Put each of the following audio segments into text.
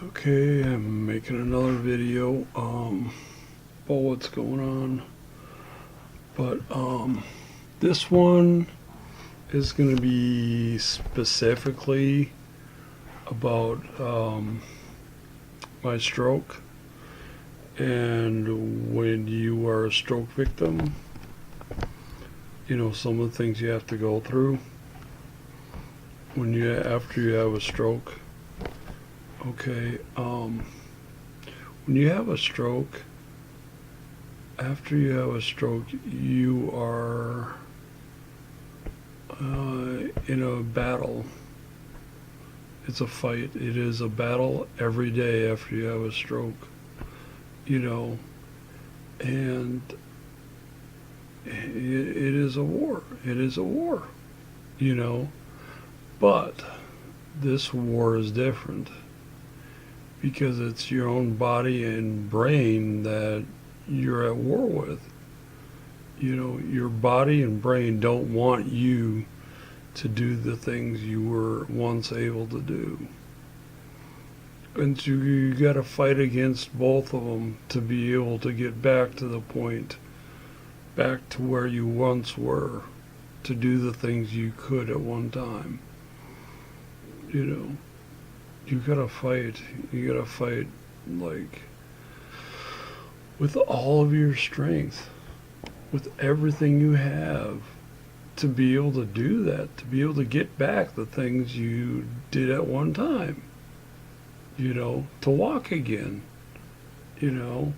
Okay, I'm making another video about what's going on. But this one is going to be specifically about my stroke. And when you are a stroke victim, you know, some of the things you have to go through after you have a stroke. Okay, when you have a stroke, after you have a stroke, you are in a battle. It's a fight. It is a battle every day after you have a stroke, you know, and it is a war. It is a war, you know, but this war is different because it's your own body and brain that you're at war with. You know, your body and brain don't want you to do the things you were once able to do. And so you got to fight against both of them to be able to get back to the point, back to where you once were, to do the things you could at one time. You know, you got to fight. You got to fight like with all of your strength, with everything you have, to be able to do that, to be able to get back the things you did at one time, you know, to walk again, you know.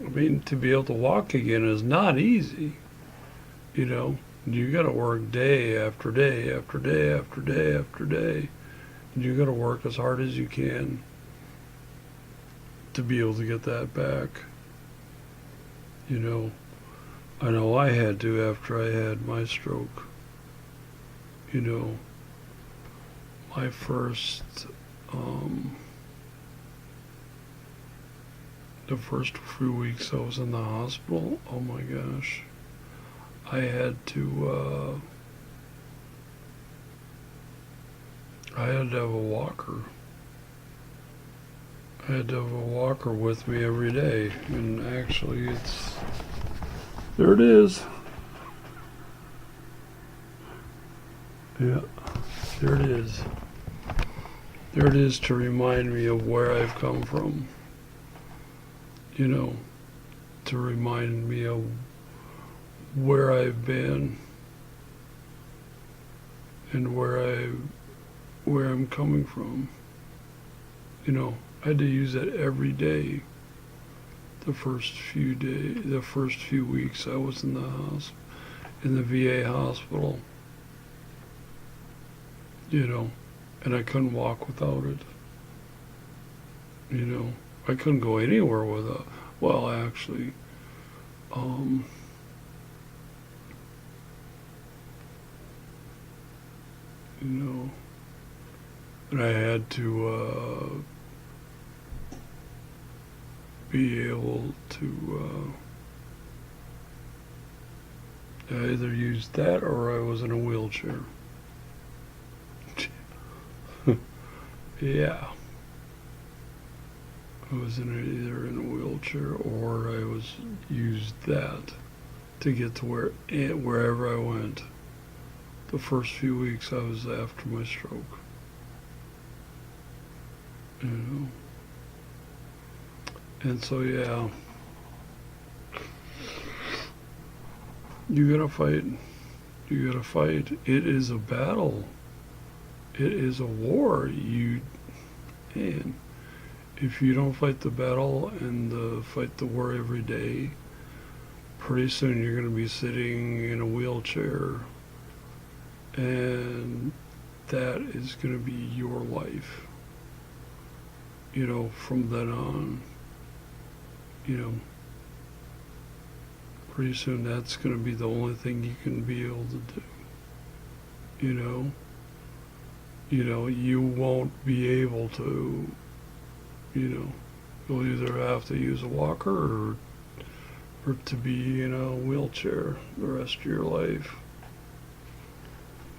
I mean, to be able to walk again is not easy, you know. You got to work day after day after day after day after day. And you got to work as hard as you can to be able to get that back, you know. I know I had to after I had my stroke. You know, my the first few weeks I was in the hospital, oh my gosh, I had to have a walker. I had to have a walker with me every day, and actually there it is. Yeah, there it is. There it is to remind me of where I've come from. You know, to remind me of where I've been and where I'm coming from. You know, I had to use that every day. The first few weeks I was in the VA hospital, you know, and I couldn't walk without it. You know, I couldn't go anywhere without. Well, actually, you know, and I had to be able to either use that or I was in a wheelchair. Yeah. I was either in a wheelchair or I was used that to get to wherever I went. The first few weeks I was after my stroke. You know. And so yeah. You gotta fight. You gotta fight. It is a battle. It is a war. Man, if you don't fight the battle and fight the war every day, pretty soon you're going to be sitting in a wheelchair, and that is going to be your life. You know, from then on, you know, pretty soon that's going to be the only thing you can be able to do. You know, you won't be able to, you know, you'll either have to use a walker or to be in a wheelchair the rest of your life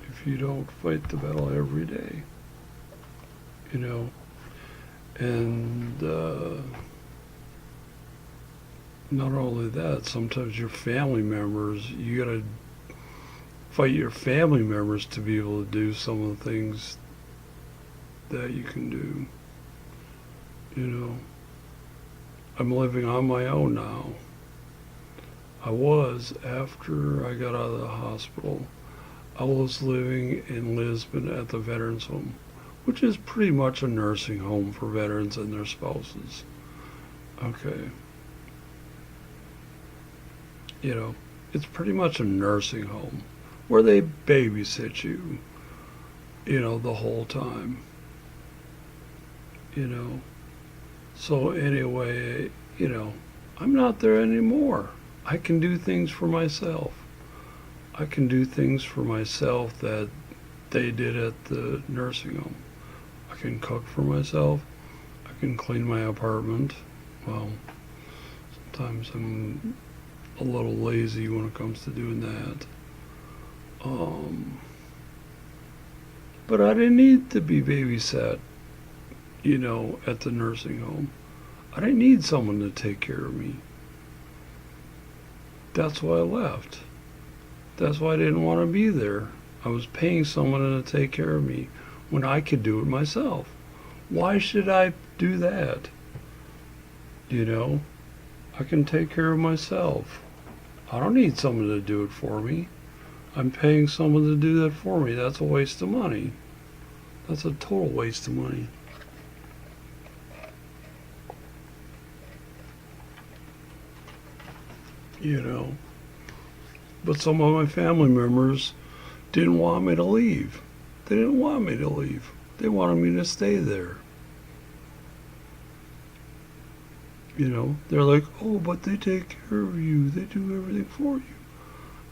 if you don't fight the battle every day. you know, and not only that, sometimes your family members, you gotta fight your family members to be able to do some of the things that you can do. You know, I'm living on my own now. I was after I got out of the hospital. I was living in Lisbon at the Veterans Home, which is pretty much a nursing home for veterans and their spouses. Okay. You know, it's pretty much a nursing home where they babysit you, you know, the whole time. You know. So anyway, you know, I'm not there anymore. I can do things for myself. I can do things for myself that they did at the nursing home. I can cook for myself. I can clean my apartment. Well, sometimes I'm a little lazy when it comes to doing that. But I didn't need to be babysat, you know, at the nursing home. I didn't need someone to take care of me. That's why I left. That's why I didn't want to be there. I was paying someone to take care of me when I could do it myself. Why should I do that? You know, I can take care of myself. I don't need someone to do it for me. I'm paying someone to do that for me. That's a waste of money. That's a total waste of money. You know, but some of my family members didn't want me to leave. They didn't want me to leave. They wanted me to stay there. You know, they're like, oh, but they take care of you. They do everything for you.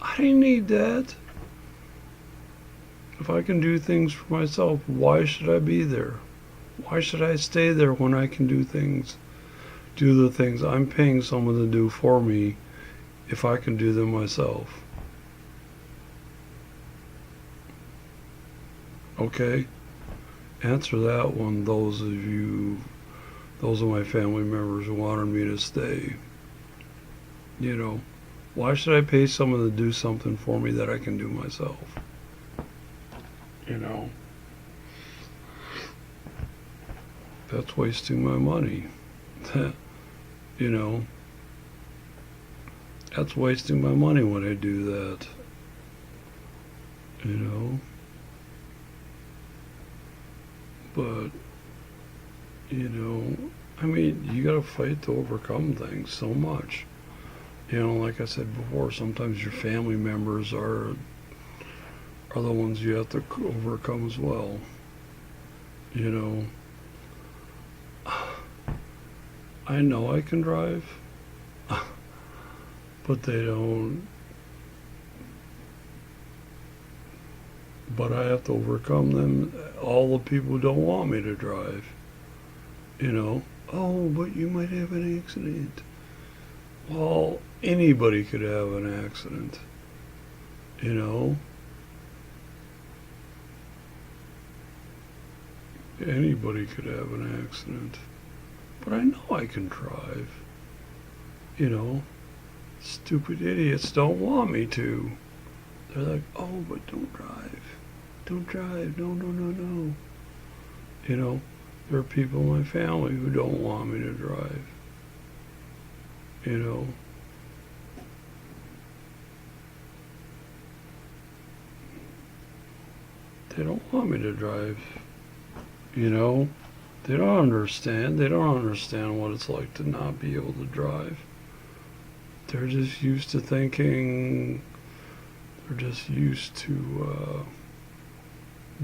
I didn't need that. If I can do things for myself, why should I be there? Why should I stay there when I can do the things I'm paying someone to do for me if I can do them myself? Okay? Answer that one, those of my family members who wanted me to stay. You know, why should I pay someone to do something for me that I can do myself? You know, that's wasting my money. You know, that's wasting my money when I do that. You know, but, you know, I mean, you gotta fight to overcome things so much. You know, like I said before, sometimes your family members are the ones you have to overcome as well. You know, I know I can drive, but they don't. But I have to overcome them. All the people who don't want me to drive. You know, oh, but you might have an accident. Well, anybody could have an accident. You know, anybody could have an accident. But I know I can drive. You know, stupid idiots don't want me to. They're like, oh, but don't drive. Don't drive. No, no, no, no. You know, there are people in my family who don't want me to drive. You know, they don't want me to drive. You know, they don't understand. They don't understand what it's like to not be able to drive. They're just used to thinking, they're just used to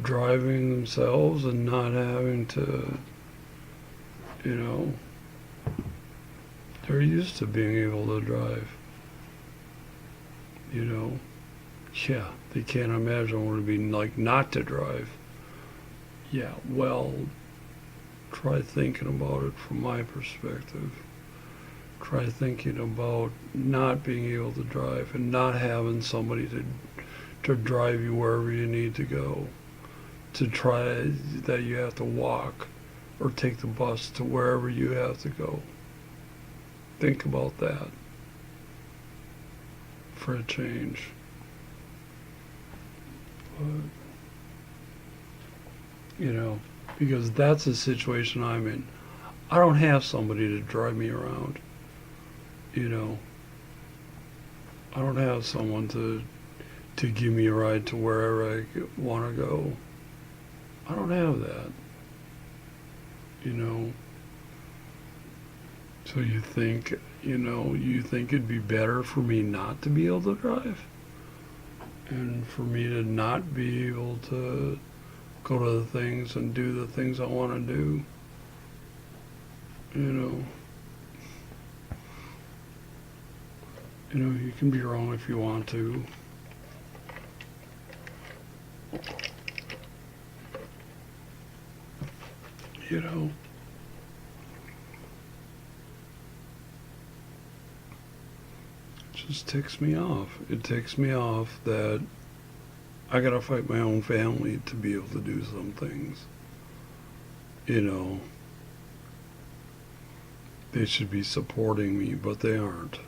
driving themselves and not having to, you know, they're used to being able to drive. You know, yeah, they can't imagine what it'd be like not to drive. Yeah, well, try thinking about it from my perspective. Try thinking about not being able to drive and not having somebody to drive you wherever you need to go. to try that you have to walk or take the bus to wherever you have to go. Think about that for a change. But, because that's the situation I'm in. I don't have somebody to drive me around. I don't have someone to give me a ride to wherever I want to go. I don't have that. So you think it'd be better for me not to be able to drive? And for me to not be able to go to the things and do the things I want to do? You can be wrong if you want to. It just ticks me off. It ticks me off that I gotta fight my own family to be able to do some things. They should be supporting me, but they aren't.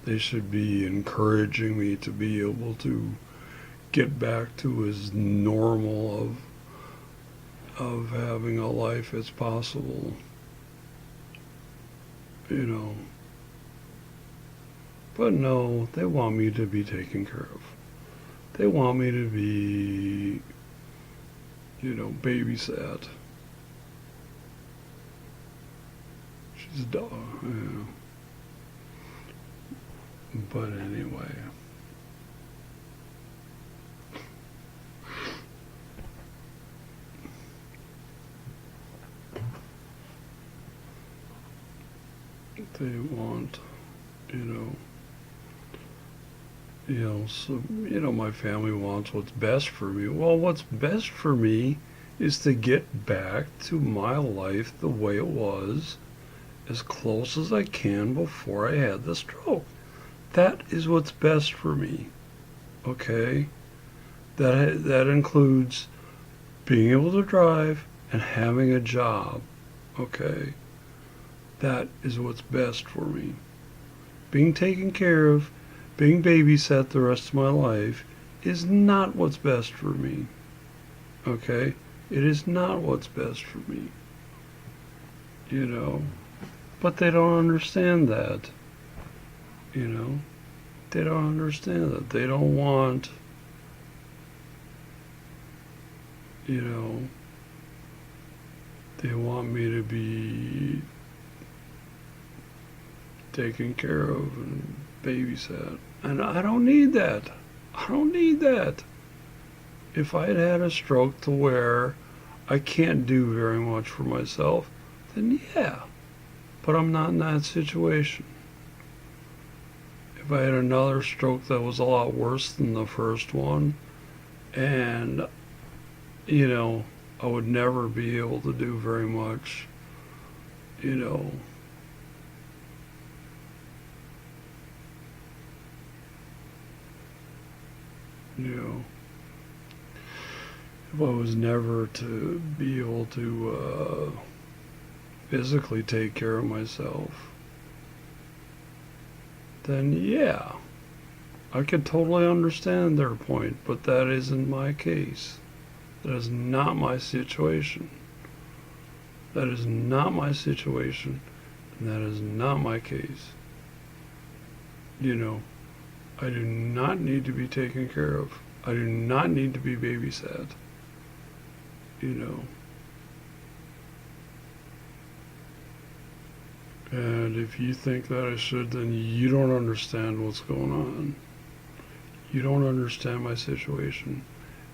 They should be encouraging me to be able to get back to as normal of having a life as possible. But no, they want me to be taken care of. They want me to be, babysat. She's a dog, yeah. But anyway. They want, my family wants what's best for me. Well, what's best for me is to get back to my life the way it was, as close as I can before I had the stroke. That is what's best for me. Okay? That includes being able to drive and having a job. Okay? That is what's best for me. Being taken care of, being babysat the rest of my life is not what's best for me. Okay? It is not what's best for me. But they don't understand that. They don't understand that. They don't want, they want me to be taken care of and babysat. And I don't need that. I don't need that. If I had had a stroke to where I can't do very much for myself, then yeah. But I'm not in that situation. If I had another stroke that was a lot worse than the first one, and, I would never be able to do very much, if I was never to be able to physically take care of myself, then yeah, I could totally understand their point, but that isn't my case. That is not my situation. That is not my situation, and that is not my case. I do not need to be taken care of. I do not need to be babysat. And if you think that I should, then you don't understand what's going on. You don't understand my situation.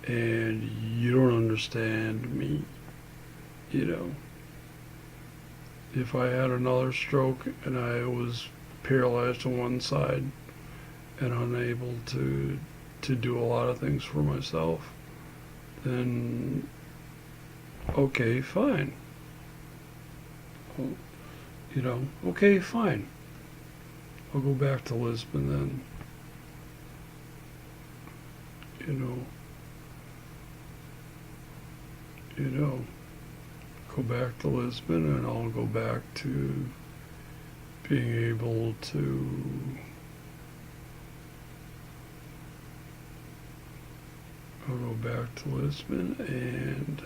And you don't understand me. If I had another stroke and I was paralyzed on one side and unable to do a lot of things for myself, then okay, fine. Well, okay, fine. I'll go back to Lisbon then. you know, go back to Lisbon, and I'll go back to being able to I'll go back to Lisbon, and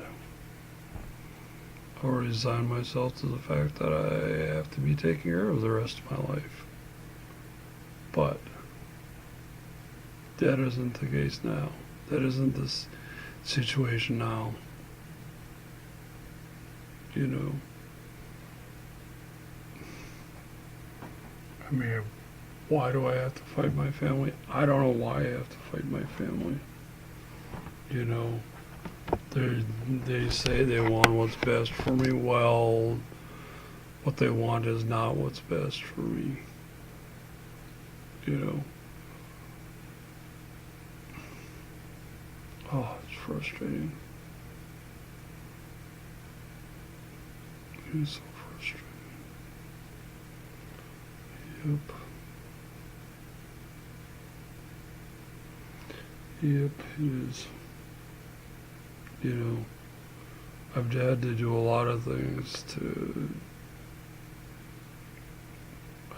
I'll resign myself to the fact that I have to be taken care of the rest of my life. But that isn't the case now. That isn't this situation now. You know, I mean, why do I have to fight my family? I don't know why I have to fight my family. You know, they say they want what's best for me. Well, what they want is not what's best for me. You know. Oh, it's frustrating. It's so frustrating. Yep. Yep, it is. You know, I've had to do a lot of things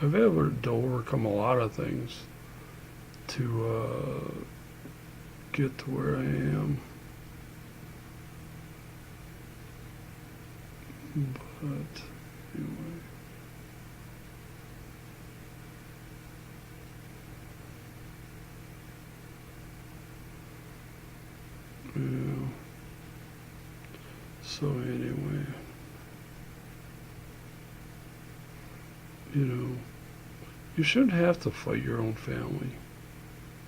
I've had to overcome a lot of things to get to where I am. But anyway. Yeah. So anyway, you know, you shouldn't have to fight your own family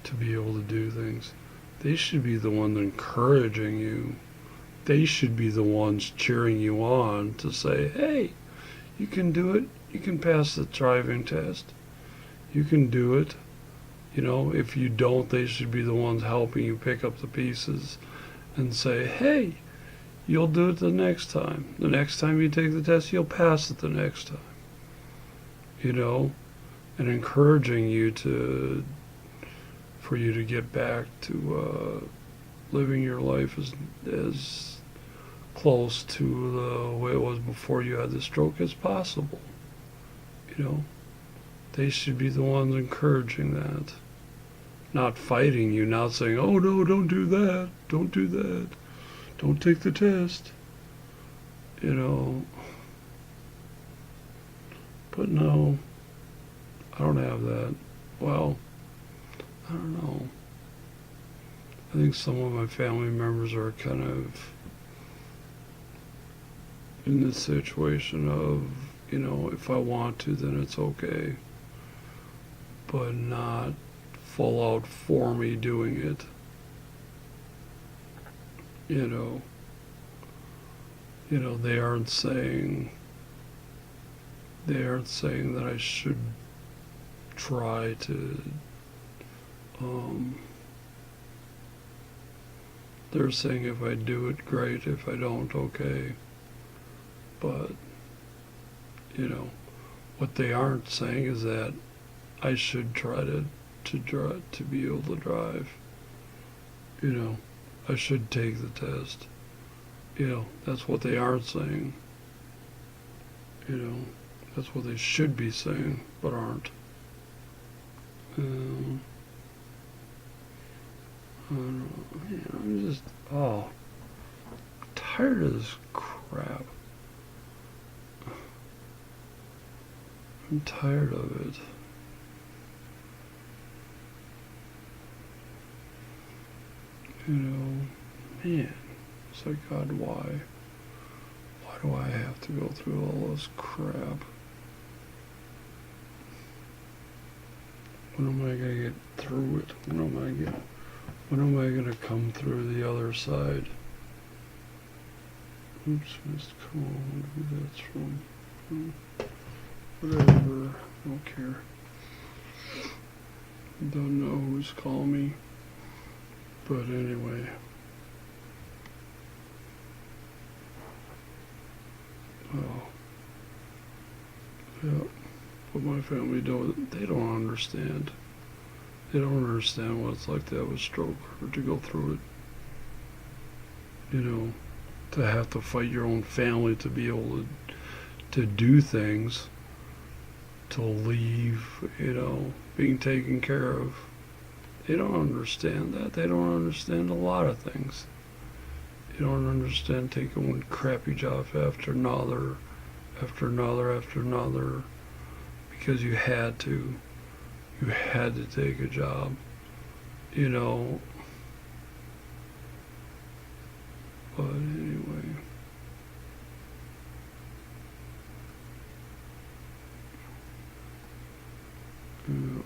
to be able to do things. They should be the ones encouraging you. They should be the ones cheering you on to say, hey, you can do it. You can pass the driving test. You can do it. You know, if you don't, they should be the ones helping you pick up the pieces and say, hey, you'll do it the next time. The next time you take the test, you'll pass it the next time. You know, and encouraging you for you to get back to living your life as close to the way it was before you had the stroke as possible. You know, they should be the ones encouraging that. Not fighting you, not saying, oh no, don't do that, don't do that, don't take the test, you know. But no, I don't have that. Well, I don't know. I think some of my family members are kind of in this situation of, you know, if I want to, then it's okay, but not full out for me doing it. You know, they aren't saying that I should try to, they're saying if I do it, great, if I don't, okay. But, you know, what they aren't saying is that I should try to be able to drive. You know, I should take the test. You know, that's what they aren't saying. You know, that's what they should be saying, but aren't. I don't know. Man, I'm just, tired of this crap. I'm tired of it. You know, man, it's like, God, why? Why do I have to go through all this crap? When am I gonna get through it? When am I gonna come through the other side? Oops, missed call. I wonder who that's from. Whatever, I don't care. Don't know who's calling me. But anyway. Well, yeah. What my family they don't understand. They don't understand what it's like to have a stroke or to go through it. You know, to have to fight your own family to be able to do things, to leave, being taken care of. They don't understand that. They don't understand a lot of things. They don't understand taking one crappy job after another, after another, after another, because you had to. You had to take a job, you know. But anyway. Yeah.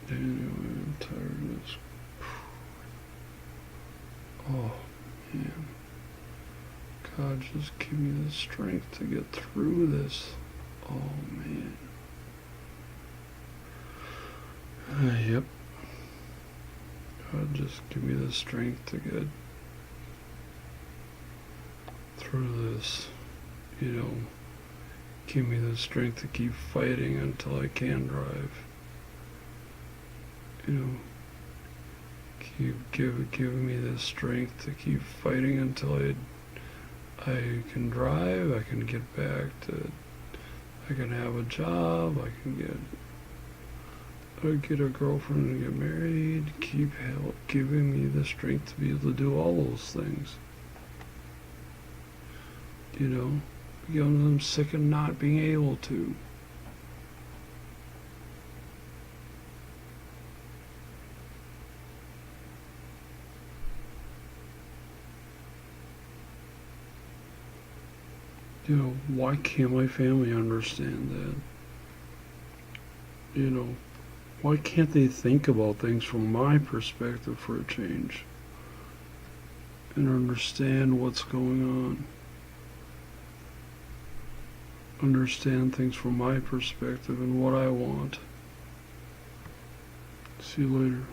Anyway, I'm tired of this. Oh, man. God, just give me the strength to get through this. Oh, man. Yep. God, just give me the strength to get through this. Give me the strength to keep fighting until I can drive. Give me the strength to keep fighting until I can drive, I can get back to, I can have a job, I can get a girlfriend and get married. Keep giving me the strength to be able to do all those things. Because I'm sick of not being able to. Why can't my family understand that? Why can't they think about things from my perspective for a change? And understand what's going on. Understand things from my perspective and what I want. See you later.